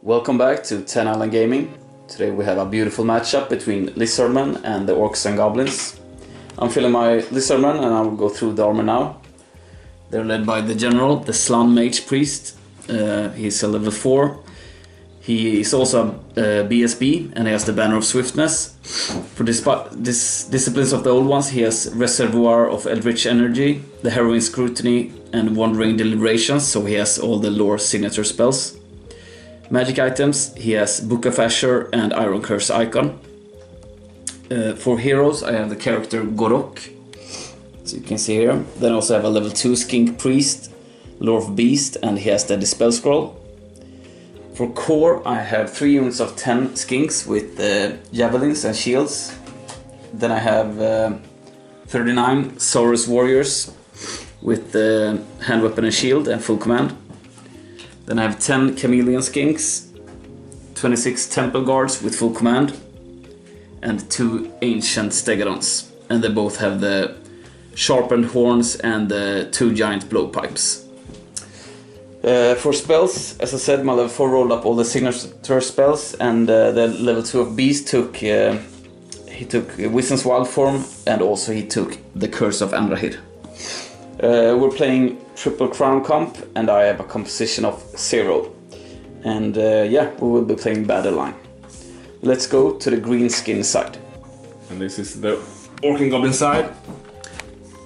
Welcome back to 10 Island Gaming. Today we have a beautiful matchup between Lizardmen and the Orcs and Goblins. I'm feeling my Lizardmen and I will go through the armor now. They're led by the general, the Slann mage priest. He's a level 4. He is also a BSB and he has the banner of swiftness. For disciplines of the old ones, he has reservoir of eldritch energy, the harrowing scrutiny and wandering deliberations, so he has all the lore signature spells. Magic items, he has Book of Asher and Iron Curse icon. For heroes, I have the character Gorok, so you can see here. Then I also have a level 2 skink priest, lore of beast, and he has the dispel scroll. For core, I have 3 units of 10 skinks with javelins and shields. Then I have 39 Saurus warriors with hand weapon and shield and full command. Then I have 10 chameleon skinks, 26 temple guards with full command, and 2 ancient stegodons. And they both have the sharpened horns and the 2 giant blowpipes. For spells, as I said, my level 4 rolled up all the signature spells, and the level 2 of Beast took Wisdom's Wild Form, and also he took the Curse of Andrahid. We're playing Triple Crown Comp, and I have a composition of 0. And yeah, we will be playing Battle Line. Let's go to the Greenskinz side. And this is the Orc and Goblin side.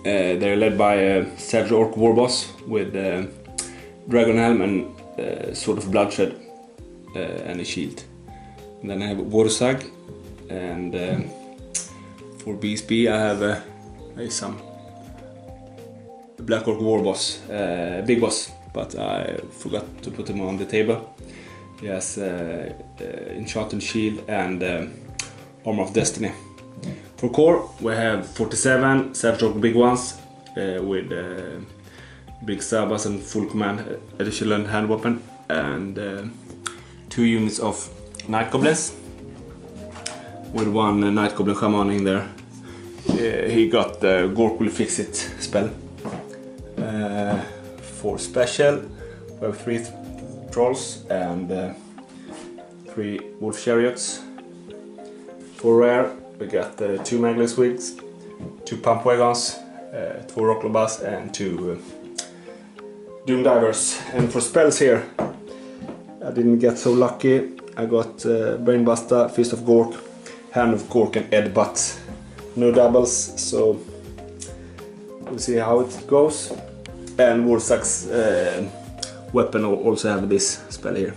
They're led by a Savage Orc Warboss with Dragon Helm and Sword of Bloodshed and a shield. And then I have Watersag, and for BSB I have some Black Orc Warboss, Big Boss, but I forgot to put him on the table. He has Enchanted Shield and Armor of Destiny. For core we have 47 Savage Orc Big Ones with Big Sabas and full command, additional hand weapon, and 2 units of Night Goblins with 1 Night Goblin Shaman in there. He got the Gork will fix it spell. For special we have 3 trolls and 3 wolf chariots. For rare we got 2 Magless Wigs, 2 pump wagons, 2 Rocklobas and 2 Doom Divers. And for spells here, I didn't get so lucky. I got Brainbuster, Fist of Gork, Hand of Gork and Headbutt. No doubles, so we'll see how it goes. And Warsag's weapon also have this spell here.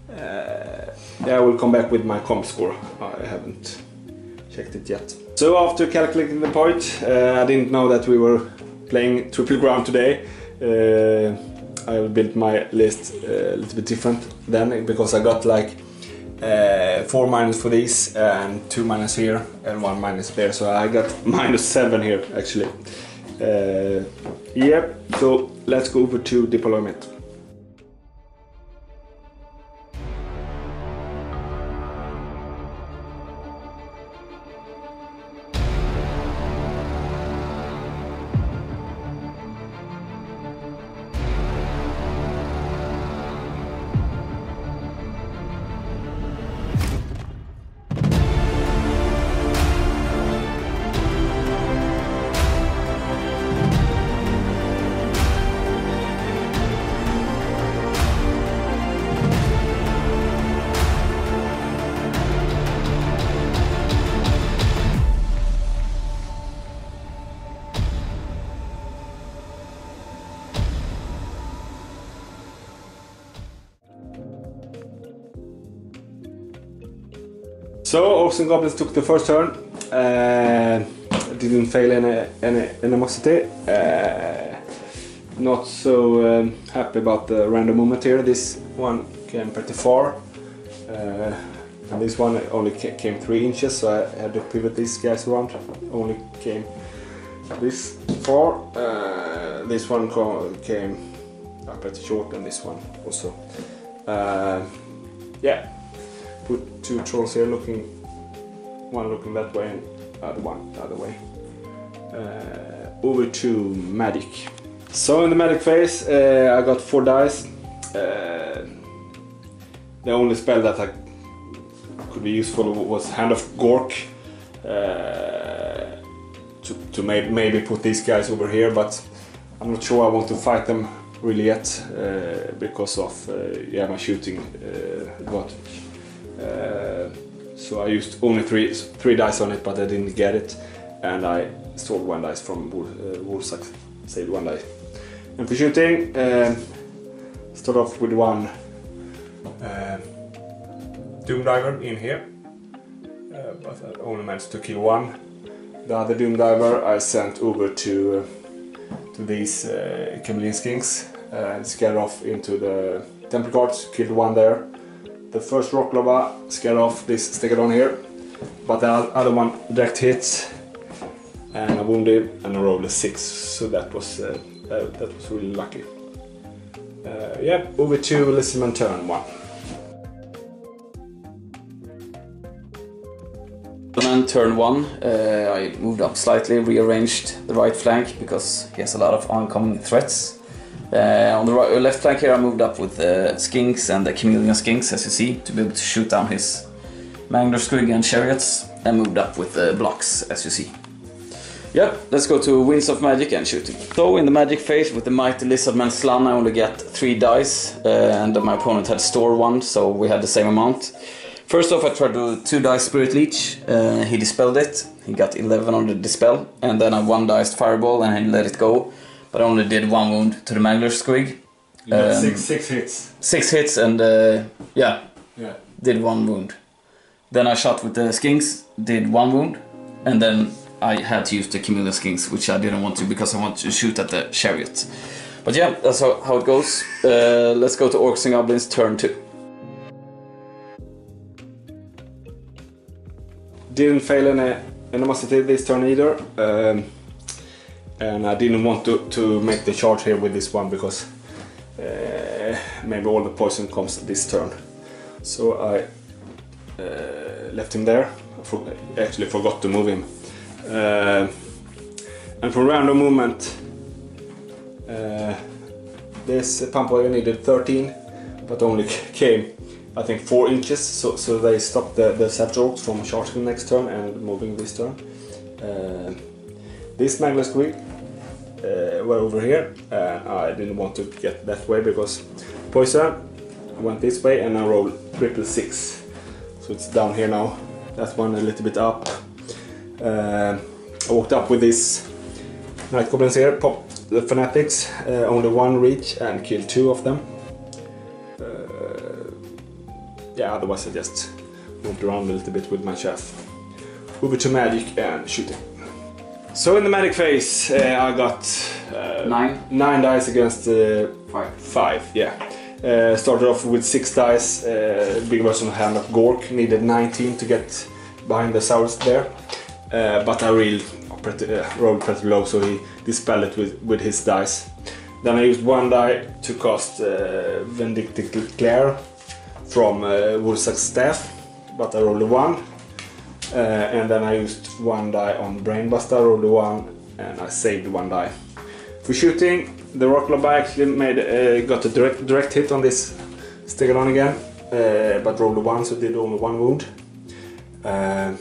Yeah, I will come back with my comp score. I haven't checked it yet. So after calculating the point, I didn't know that we were playing Triple Ground today. I built my list a little bit different then, because I got like 4 minus for these and 2 minus here and 1 minus there, so I got -7 here actually. Yep, so let's go over to deployment. So Orcs and Goblins took the first turn. Didn't fail any animosity. Not so happy about the random movement here. This one came pretty far, and this one only came 3 inches, so I had to pivot these guys around. Only came this far. This one came pretty short, and this one also. Yeah. Put 2 trolls here, one looking that way and one the other way. Over to Magic. So in the Magic phase I got 4 dice. the only spell that I could be useful was Hand of Gork, to maybe put these guys over here, but I'm not sure I want to fight them really yet, because of my shooting advantage. So I used only three dice on it, but I didn't get it, and I stole 1 dice from Wolfsack, saved 1 die. And for shooting, start off with 1 Doom Diver in here, but I only managed to kill 1. The other Doom Diver I sent over to these Greenskinz and scared off into the temple guards, killed 1 there. The first rock lava scared off this Stegadon here, but the other one direct hit and I wounded and I rolled a 6, so that was really lucky. Over to Lizardmen turn 1. Turn 1, I moved up slightly, rearranged the right flank because he has a lot of oncoming threats. On the left flank here I moved up with the Skinks and the Chameleon Skinks, as you see, to be able to shoot down his Mangler Squig and Chariots, and moved up with the blocks, as you see. Yep, let's go to Winds of Magic and shooting. So in the magic phase with the mighty Lizardman Slann I only get 3 dice, and my opponent had store 1, so we had the same amount. First off I tried to do 2 dice Spirit Leech, he dispelled it, he got 11 on the dispel, and then I 1 dice Fireball and he let it go, but I only did 1 wound to the Mangler Squig. You got 6 hits. 6 hits and did 1 wound. Then I shot with the Skinks, did 1 wound, and then I had to use the Chameleon Skinks, which I didn't want to because I wanted to shoot at the Chariot. But yeah, that's how it goes. Let's go to Orcs and Goblins turn 2. Didn't fail any animosity this turn either, and I didn't want to make the charge here with this one because maybe all the poison comes this turn. So I left him there. I actually forgot to move him. And for random movement, this pump wagon needed 13, but only came I think 4 inches, so they stopped the Savage Orcs from charging next turn and moving this turn. This Mangler Squig were over here, and I didn't want to get that way because poison. I went this way and I rolled 666, so it's down here now. That one a little bit up. I walked up with this Night Goblins here, popped the Fanatics, only 1 reach and killed 2 of them. Otherwise I just moved around a little bit with my chaff. Over to magic and shooting. So in the magic phase I got 9 dice against 5. Started off with 6 dice, big version of Hand of Gork, needed 19 to get behind the Saurus there. But I rolled pretty low, so he dispelled it with his dice. Then I used 1 die to cast Vindictive Glare from Wolfsack's staff, but I rolled a 1. And then I used 1 die on Brainbuster, rolled a 1, and I saved 1 die. For shooting, the Rock Lobby actually got a direct hit on this Stegadon again, but rolled a 1, so did only 1 wound. And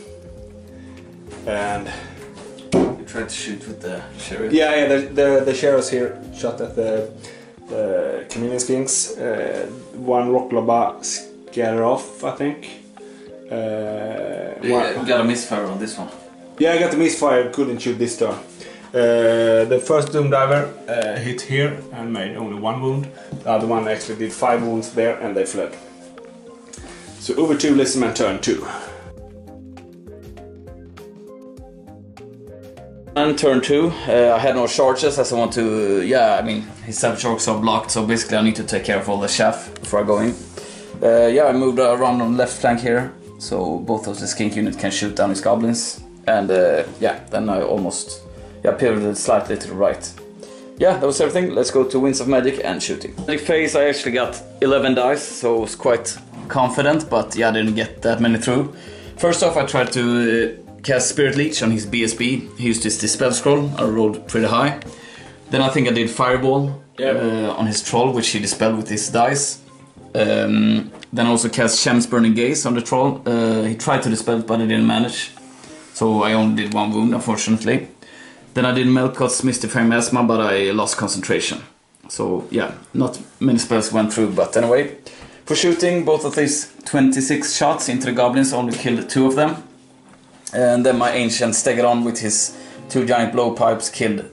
you tried to shoot with the Chariot? The Chariots here shot at the Chameleon Skinks. 1 Rock Lobby scared off, I think. You got a misfire on this one. Yeah, I got a misfire, couldn't shoot this turn. The first Doom Diver hit here and made only 1 wound. The other one actually did 5 wounds there and they fled. So over to Lizardmen turn 2. And turn 2, I had no charges as I want to, his Savage Orcs are blocked, so basically I need to take care of all the chaff before I go in. I moved around on the left flank here, so both of the skink unit can shoot down his goblins. And then I almost pivoted slightly to the right. That was everything. Let's go to Winds of Magic and shooting. Magic phase I actually got 11 dice, so I was quite confident, but I didn't get that many through. First off I tried to cast Spirit Leech on his BSB. He used his Dispel Scroll, I rolled pretty high. Then I think I did Fireball on his Troll, which he dispelled with his dice. Then I also cast Shem's Burning Gaze on the troll. He tried to dispel it, but he didn't manage. So I only did 1 wound, unfortunately. Then I did Melkot's Mystifying Miasma, but I lost concentration. So yeah, not many spells went through, but anyway. For shooting, both of these 26 shots into the goblins, only killed 2 of them. And then my Ancient Stegadon with his 2 giant blowpipes killed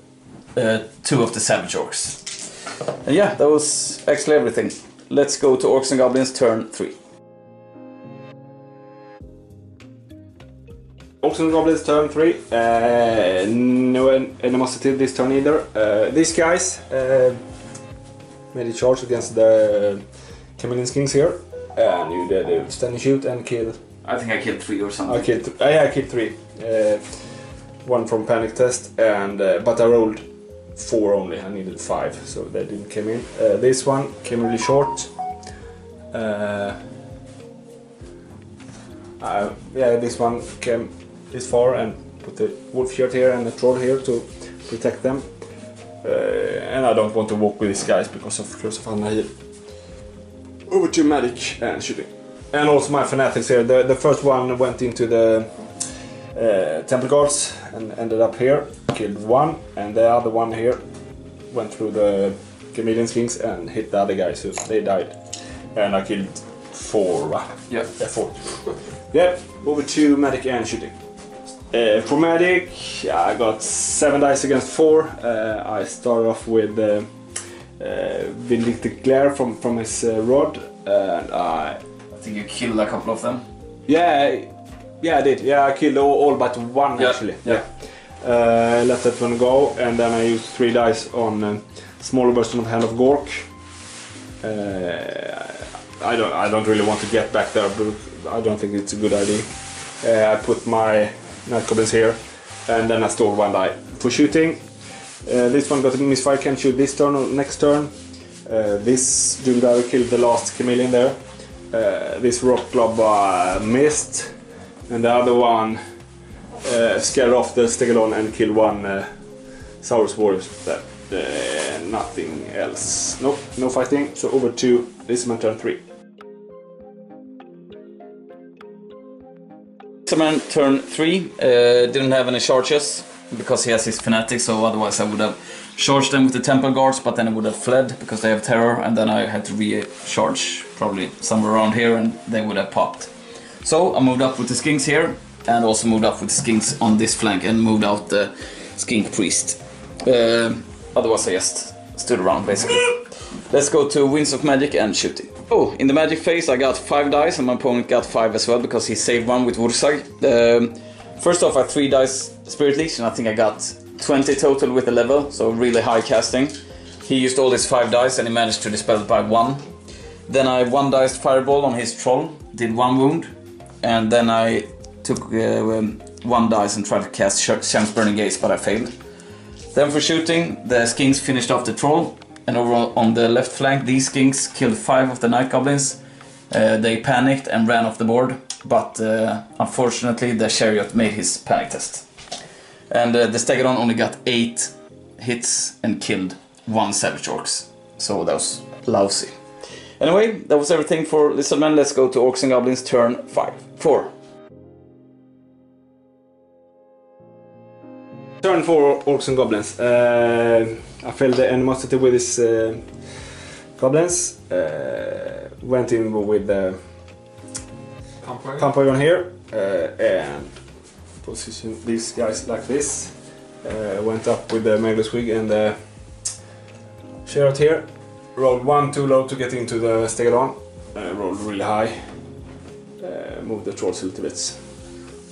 2 of the Savage Orcs. And yeah, that was actually everything. Let's go to Orcs and Goblins turn 3. Orcs and Goblins turn 3. No animosity this turn either. These guys made a charge against the Greenskinz here. And you did a standing shoot and kill. I think I killed 3 or something. I killed 3. 1 from panic test, and but I rolled 4 only. I needed 5, so they didn't come in. This one came really short. Yeah, this one came this far and put the wolf shirt here and the troll here to protect them. And I don't want to walk with these guys because of Curse of Anahil. Over to magic and shooting. And also my fanatics here. The first one went into the temple guards and ended up here. Killed 1, and the other one here went through the Greenskinz and hit the other guys, so they died. And I killed 4. Yeah, 4. Yeah, over to magic and shooting. For magic, I got 7 dice against 4. I started off with Vindictive Glare from his rod, and I think you killed a couple of them. Yeah, I did. Yeah, I killed all but 1 actually. Yeah. Let that one go, and then I used 3 dice on smaller version of Hand of Gork. I don't really want to get back there, but I don't think it's a good idea. I put my Night Goblins here, and then I store 1 die. For shooting, this one got a misfire, can't shoot this turn or next turn. This Doom Diver killed the last chameleon there. This Rock Glob missed, and the other one scared off the Stegadon and killed 1 Saurus Warriors there. Nothing else. Nope, no fighting. So over to Lizardmen turn 3. Lizardmen turn 3 didn't have any charges because he has his fanatics, so otherwise I would have charged them with the temple guards, but then I would have fled because they have terror, and then I had to recharge probably somewhere around here and they would have popped. So I moved up with the skinks here, and also moved up with the skinks on this flank and moved out the skink priest. Otherwise I just stood around basically. Let's go to Winds of Magic and shooting. Oh, in the magic phase I got 5 dice and my opponent got 5 as well because he saved 1 with Wursag. First off I had 3 dice Spirit Leech and I think I got 20 total with the level, so really high casting. He used all his 5 dice and he managed to dispel it by 1. Then I 1 dice Fireball on his troll, did 1 wound. And then I took 1 dice and tried to cast Shem's Burning Gaze, but I failed. Then for shooting, the skinks finished off the troll, and over on the left flank, these skinks killed 5 of the Night Goblins. They panicked and ran off the board, but unfortunately the chariot made his panic test. And the Stegadon only got 8 hits and killed 1 Savage Orcs, so that was lousy. Anyway, that was everything for Lizardmen. Let's go to Orcs and Goblins turn 4. Turn 4 Orcs and Goblins. I felt the animosity with his goblins. Went in with the pump wagon here and position these guys like this. Went up with the Magus Wig and the chariot here. Rolled 1 too low to get into the Stegadon. Rolled really high. Moved the trolls a little bit.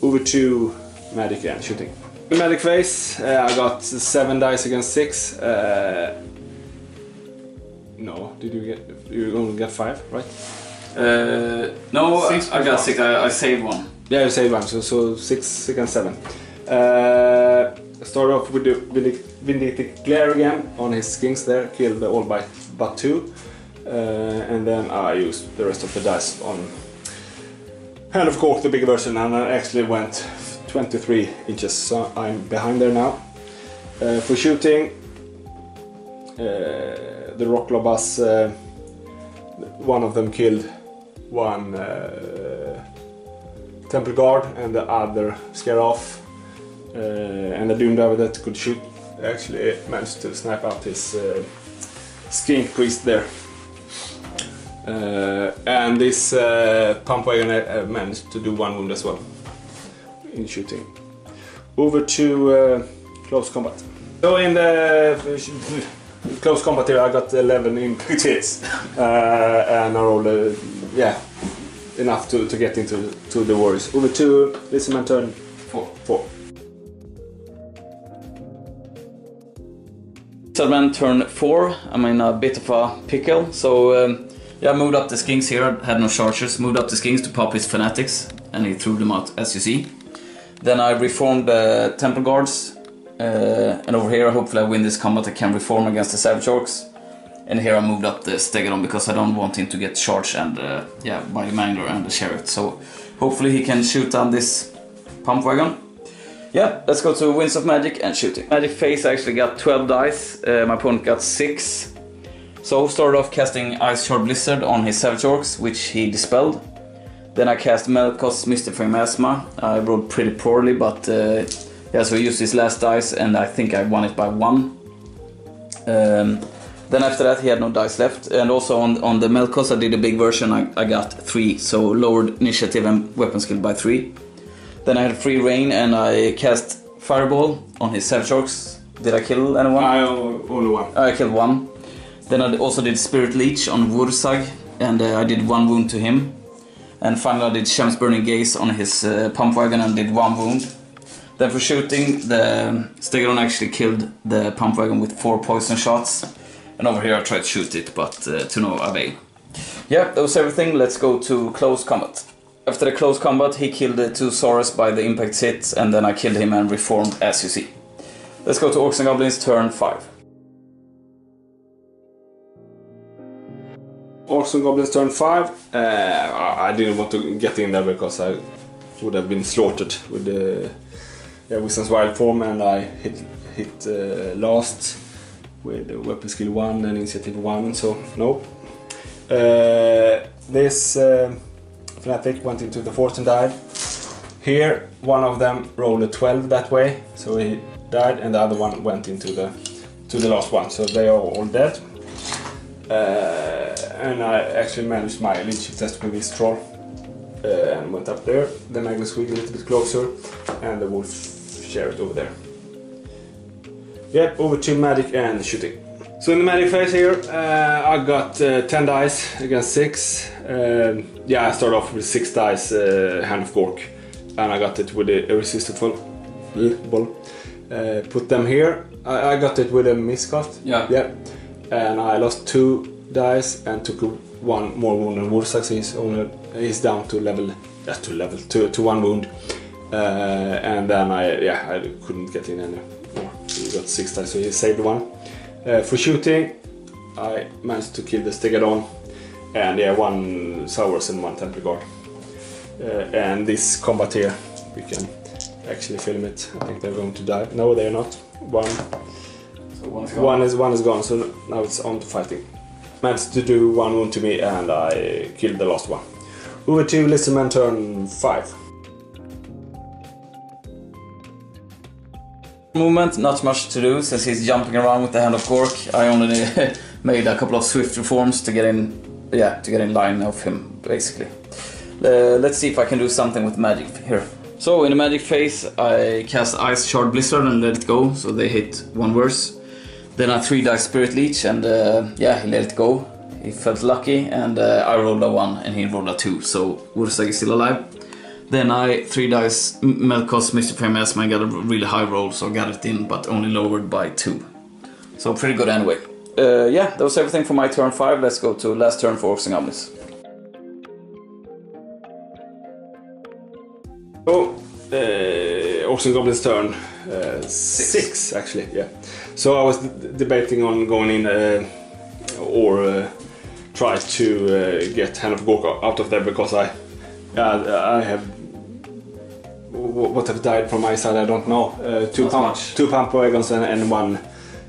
Over to magic and shooting. In magic phase, I got 7 dice against 6. No, did you get? You only got 5, right? No, I got 6. I saved 1. Yeah, you saved 1, so 6 against 7. Start off with the Vindictive Glare again on his skinks there, killed all but 2. And then I used the rest of the dice on Hand of Gork, the bigger version, and I actually went 23 inches, so I'm behind there now. For shooting, the Rock Lobas one of them killed one temple guard and the other scare off, and the doom diver that could shoot actually managed to snipe out his skink priest there. And this pump wagon managed to do 1 wound as well in shooting. Over to close combat. So in the close combat here I got 11 impact hits, and I rolled enough to get into the warriors. Over to Lizardmen turn 4. Lizardmen turn 4. I'm in a bit of a pickle, so I moved up the skinks here. I had no chargers. Moved up the skinks to pop his fanatics, and he threw them out, as you see. Then I reformed the temple guards, and over here hopefully I win this combat. I can reform against the savage orcs. And here I moved up the Stegadon because I don't want him to get charged and by the Mangler and the chariot. So hopefully he can shoot down this pump wagon. Yeah, let's go to Winds of Magic and shooting. Magic phase I actually got 12 dice. My opponent got 6. So started off casting Ice Shard Blizzard on his savage orcs, which he dispelled. Then I cast Melkos Mystifying Miasma. I rolled pretty poorly, but so he used his last dice and I think I won it by 1. Then after that he had no dice left, and also on the Melkos I did a big version. I got 3, so lowered initiative and weapon skill by 3. Then I had free reign and I cast Fireball on his savage orcs. Did I kill anyone? Only 1. I killed 1. Then I also did Spirit Leech on Wursag, and I did 1 wound to him. And finally I did Shem's Burning Gaze on his pump wagon and did 1 wound. Then for shooting, the Stegadon actually killed the pump wagon with 4 poison shots. And over here I tried to shoot it, but to no avail. Yeah, that was everything. Let's go to close combat. After the close combat, he killed the 2 Saurus by the impact hit, and then I killed him and reformed, as you see. Let's go to Orcs and Goblins, turn 5. Orcs and Goblins turn 5. I didn't want to get in there because I would have been slaughtered with the Wisdom's Wild form, and I hit last with weapon skill 1 and initiative 1, so no. This fanatic went into the fort and died. Here one of them rolled a 12 that way, so he died, and the other one went into the last one, so they are all dead. And I actually managed my leadership test with this troll and went up there. The Magnus Wig a little bit closer, and the wolf chariot over there. Yep, over to magic and shooting. So in the magic phase here, I got 10 dice against 6. I started off with 6 dice, Hand of Gork, and I got it with a irresistible ball. Put them here. I got it with a miscast. Yeah. And I lost 2 dice and took 1 more wound on Wursag, so he's down to to 1 wound. And then I couldn't get in any more. He got 6 dice, so he saved 1. For shooting, I managed to kill the Stegadon, and 1 Saurus and 1 Temple Guard. And this combat here, we can actually film it. I think they're going to die. No, they're not. One is gone, so now it's on to fighting. Managed to do 1 wound to me, and I killed the last one. Over to Lizardmen turn 5. Movement, not much to do since he's jumping around with the Hand of Gork. I only made a couple of swift reforms to get in line of him, basically. Let's see if I can do something with magic here. So in the magic phase, I cast Ice Shard Blizzard and let it go, so they hit 1 worse. Then I 3 dice Spirit Leech, and he let it go. He felt lucky, and I rolled a 1 and he rolled a 2, so Wursag is still alive. Then I 3 dice Melkos Mystifying Miasma and got a really high roll, so I got it in, but only lowered by 2. So pretty good anyway. That was everything for my turn 5. Let's go to last turn for Orcs and Goblins. So, Orcs and Goblins turn 6 actually, yeah. So I was debating on going in or try to get Hand of Gork out of there, because I have what have died from my side, I don't know. 2 pump wagons and 1.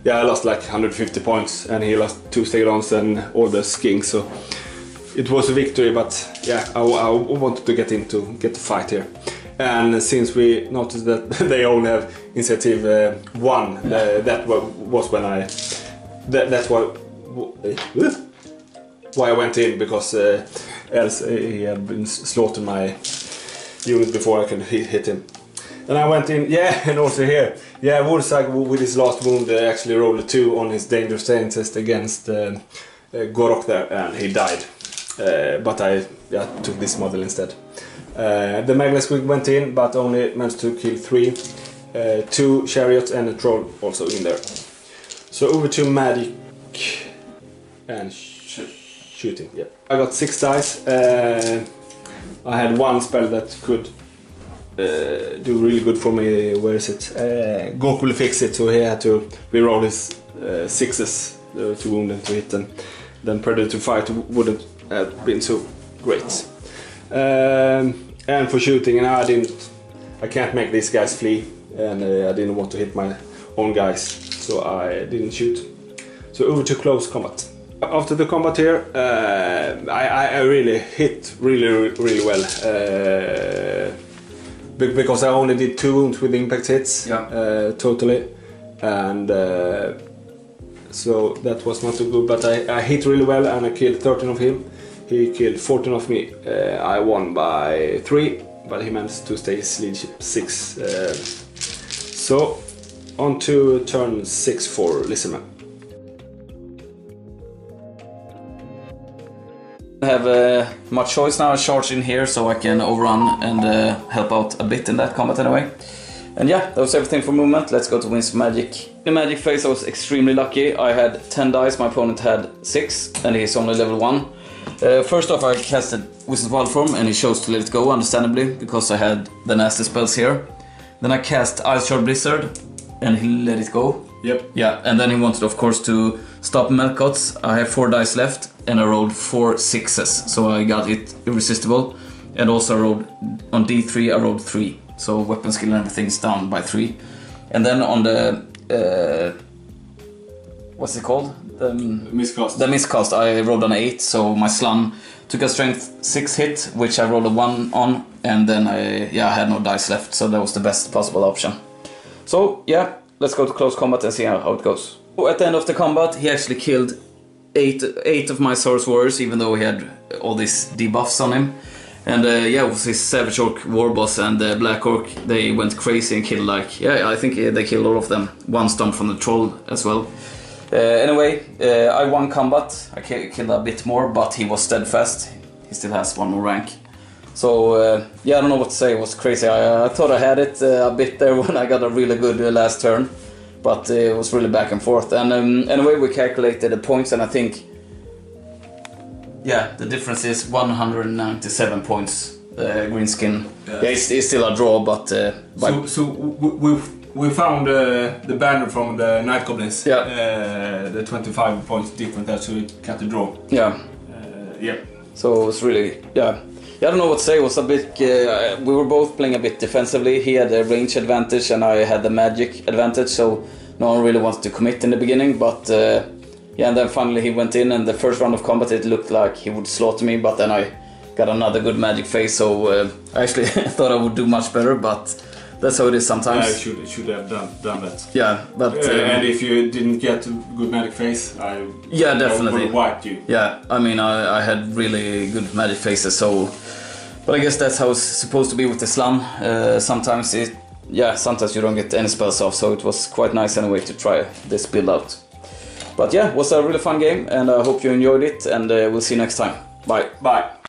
Yeah, I lost like 150 points, and he lost 2 Stegadons and all the skinks. So it was a victory, but yeah, I wanted to get the fight here. And since we noticed that they only have initiative 1, that was when that's why I went in, because else he had been slaughtering my unit before I could hit him. And I went in, and also here, Wurzag with his last wound actually rolled a 2 on his dangerous test against Gorok there, and he died. But I took this model instead. The Maglesquig went in, but only managed to kill 3. 2 chariots and a troll also in there. So over to magic and shooting. Yeah, I got 6 dice. I had 1 spell that could do really good for me. Where is it? Gork will fix it, so he had to reroll his 6s to wound and to hit, and then Predator fight wouldn't have been so great. And for shooting, and I can't make these guys flee, and I didn't want to hit my own guys, so I didn't shoot. So over to close combat. After the combat here, I really hit really well, because I only did 2 wounds with impact hits, totally, and so that was not so good. But I hit really well, and I killed 13 of him. He killed 14 of me. I won by 3, but he managed to stay his leadership 6. So on to turn 6 for Lizardmen. I have much choice now. I charge in here so I can overrun and help out a bit in that combat anyway. And yeah, that was everything for movement. Let's go to win some magic. In the magic phase I was extremely lucky. I had 10 dice, my opponent had 6, and he's only level 1. First off, I casted Wizard's Wild Form, and he chose to let it go, understandably, because I had the nasty spells here. Then I cast Ice Shard Blizzard, and he let it go. Yep. Yeah, and then he wanted, of course, to stop Melkots. I have 4 dice left, and I rolled 4 6s, so I got it irresistible. And also I rolled on D3, I rolled 3, so weapon skill and everything's down by 3. And then on the what's it called? The miscast. The miscast, I rolled an 8, so my Slann took a strength 6 hit, which I rolled a 1 on, and then I had no dice left, so that was the best possible option. So yeah, let's go to close combat and see how it goes. So at the end of the combat, he actually killed 8 of my Source Warriors, even though he had all these debuffs on him. And it was his Savage Orc Warboss and Black Orc. They went crazy and killed I think they killed all of them. 1 stomp from the Troll as well. Anyway, I won combat. I killed a bit more, but he was steadfast. He still has 1 more rank. So I don't know what to say. It was crazy. I thought I had it a bit there when I got a really good last turn, but it was really back and forth. And anyway, we calculated the points, and I think the difference is 197 points. Greenskin. Yeah, it's still a draw, but we found the banner from the Night Goblins. Yeah. The 25 points different there, so we got the draw. Yeah. So it was really I don't know what to say. It was a bit. We were both playing a bit defensively. He had a range advantage, and I had the magic advantage. So no one really wanted to commit in the beginning, but. And then finally he went in, and the first round of combat it looked like he would slaughter me, but then I got another good magic phase, so I actually thought I would do much better, but that's how it is sometimes. Yeah, you should have done that. Yeah, but... and if you didn't get a good magic phase, I definitely would have wiped you. Yeah, I mean, I had really good magic phases, so... But I guess that's how it's supposed to be with the Slann. Sometimes sometimes you don't get any spells off, so it was quite nice anyway to try this build out. But yeah, it was a really fun game, and I hope you enjoyed it, and we'll see you next time. Bye. Bye.